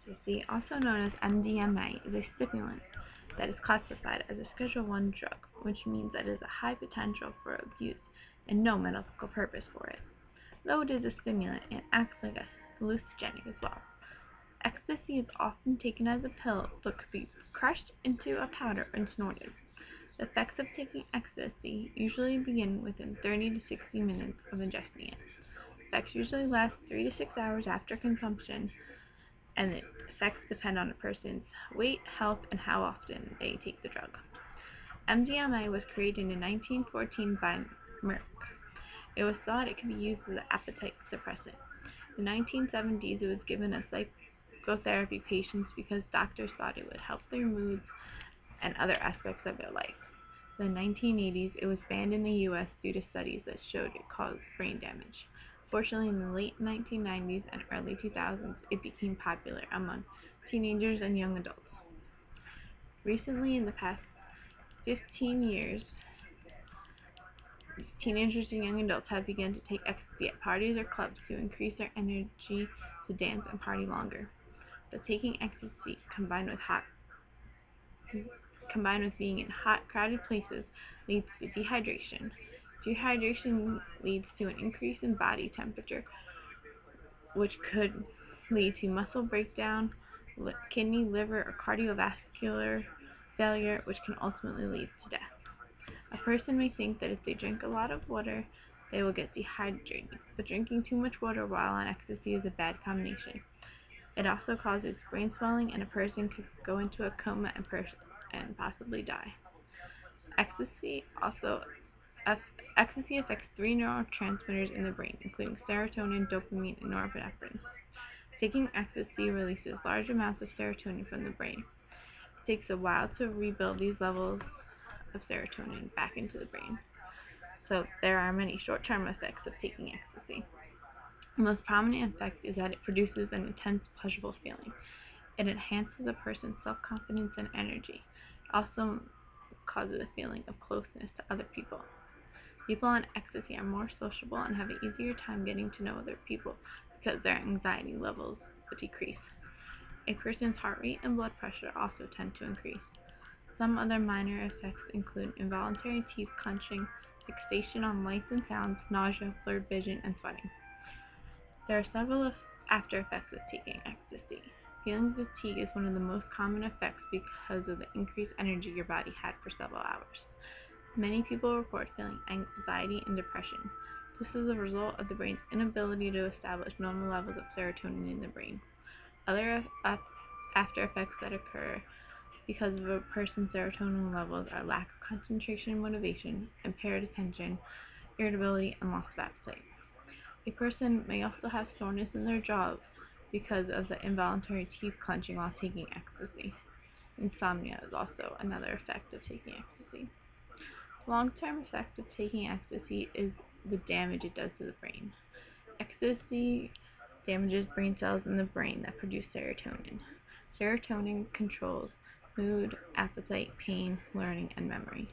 Ecstasy, also known as MDMA, is a stimulant that is classified as a Schedule I drug, which means that it has a high potential for abuse and no medical purpose for it. Though it is a stimulant, it acts like a hallucinogenic as well. Ecstasy is often taken as a pill, but could be crushed into a powder and snorted. The effects of taking ecstasy usually begin within 30 to 60 minutes of ingesting it. Effects usually last 3 to 6 hours after consumption, and the effects depend on a person's weight, health, and how often they take the drug. MDMA was created in 1914 by Merck. It was thought it could be used as an appetite suppressant. In the 1970s, it was given as psychotherapy patients because doctors thought it would help their moods and other aspects of their life. In the 1980s, it was banned in the U.S. due to studies that showed it caused brain damage. Fortunately, in the late 1990s and early 2000s, it became popular among teenagers and young adults. Recently, in the past 15 years, teenagers and young adults have begun to take ecstasy at parties or clubs to increase their energy to dance and party longer. But taking ecstasy combined with being in hot, crowded places leads to dehydration. Dehydration leads to an increase in body temperature, which could lead to muscle breakdown, kidney, liver, or cardiovascular failure, which can ultimately lead to death. A person may think that if they drink a lot of water, they will get dehydrated, but drinking too much water while on ecstasy is a bad combination. It also causes brain swelling, and a person could go into a coma and possibly die. Ecstasy also Ecstasy affects three neurotransmitters in the brain, including serotonin, dopamine, and norepinephrine. Taking ecstasy releases large amounts of serotonin from the brain. It takes a while to rebuild these levels of serotonin back into the brain. So there are many short-term effects of taking ecstasy. The most prominent effect is that it produces an intense pleasurable feeling. It enhances a person's self-confidence and energy. It also causes a feeling of closeness to other people. People on ecstasy are more sociable and have an easier time getting to know other people because their anxiety levels decrease. A person's heart rate and blood pressure also tend to increase. Some other minor effects include involuntary teeth clenching, fixation on lights and sounds, nausea, blurred vision, and sweating. There are several after effects of taking ecstasy. Feeling fatigue is one of the most common effects because of the increased energy your body had for several hours. Many people report feeling anxiety and depression. This is a result of the brain's inability to establish normal levels of serotonin in the brain. Other after effects that occur because of a person's serotonin levels are lack of concentration and motivation, impaired attention, irritability, and loss of appetite. A person may also have soreness in their jaw because of the involuntary teeth clenching while taking ecstasy. Insomnia is also another effect of taking ecstasy. Long-term effect of taking ecstasy is the damage it does to the brain. Ecstasy damages brain cells in the brain that produce serotonin. Serotonin controls mood, appetite, pain, learning, and memory.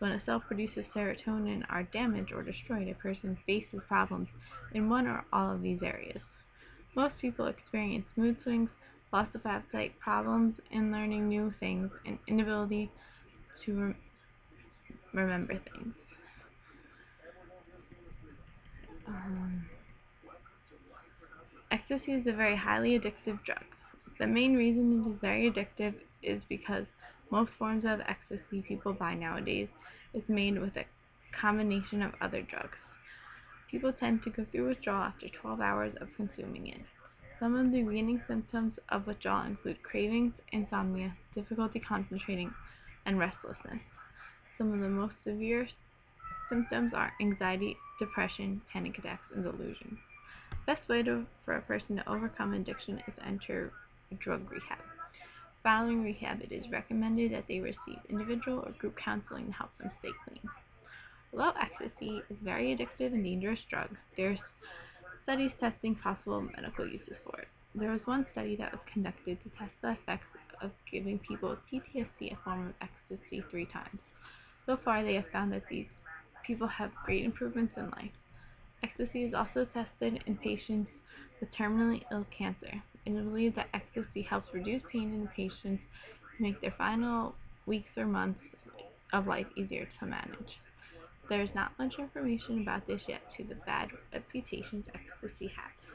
When a cell produces serotonin are damaged or destroyed, a person faces problems in one or all of these areas. Most people experience mood swings, loss of appetite, problems in learning new things, and inability to remember things. Ecstasy is a very highly addictive drug. The main reason it is very addictive is because most forms of ecstasy people buy nowadays is made with a combination of other drugs. People tend to go through withdrawal after 12 hours of consuming it. Some of the beginning symptoms of withdrawal include cravings, insomnia, difficulty concentrating, and restlessness. Some of the most severe symptoms are anxiety, depression, panic attacks, and delusions. The best way for a person to overcome addiction is to enter drug rehab. Following rehab, it is recommended that they receive individual or group counseling to help them stay clean. Although ecstasy is a very addictive and dangerous drug, there are studies testing possible medical uses for it. There was one study that was conducted to test the effects of giving people with PTSD a form of ecstasy 3 times. So far, they have found that these people have great improvements in life. Ecstasy is also tested in patients with terminally ill cancer. It is believed that ecstasy ecstasy helps reduce pain in patients and make their final weeks or months of life easier to manage. There is not much information about this yet to the bad reputations ecstasy has.